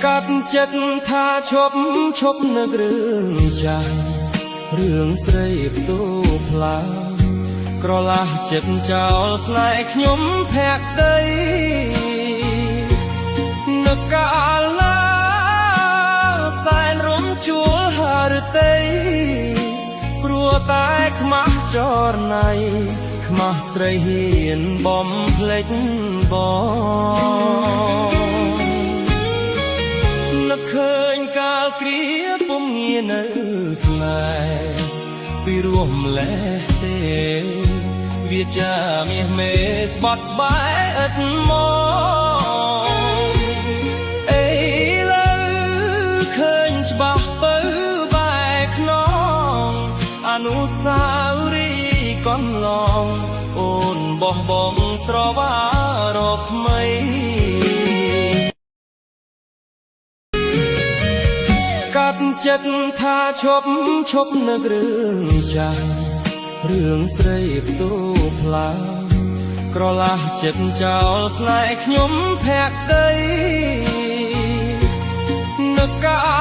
កាត់ចិត្តថាឈប់នឹករឿងចាស់រឿងស្រីផ្ទូផ្លាក្រឡាស់ចិត្តចោលស្នេហ៍ខ្ញុំភក្តីនឹកកាលណាសែនរំជួលហារតីព្រោះតែខ្មាស់ចរណៃខ្មាស់ស្រីហ៊ានបំភ្លេចបងនឹកឃើញកាលគ្រាពុំងានៅស្នេហ៍ពីរួមម្លេះទេវាចាមាសមេស្បត់ស្បែកឥតមកអីលើឃើញច្បាស់ទៅបែកខ្នងអនុស្សាវរីយ៍កន្លងអូនបោះបង់ស្រវារកថ្មីកាត់ចិត្តថាឈប់នឹករឿងចាស់រឿងស្រីផ្ទូផ្លាក្រឡាស់ចិត្តចោលស្នេហ៍ខ្ញុំភក្តីនឹកកា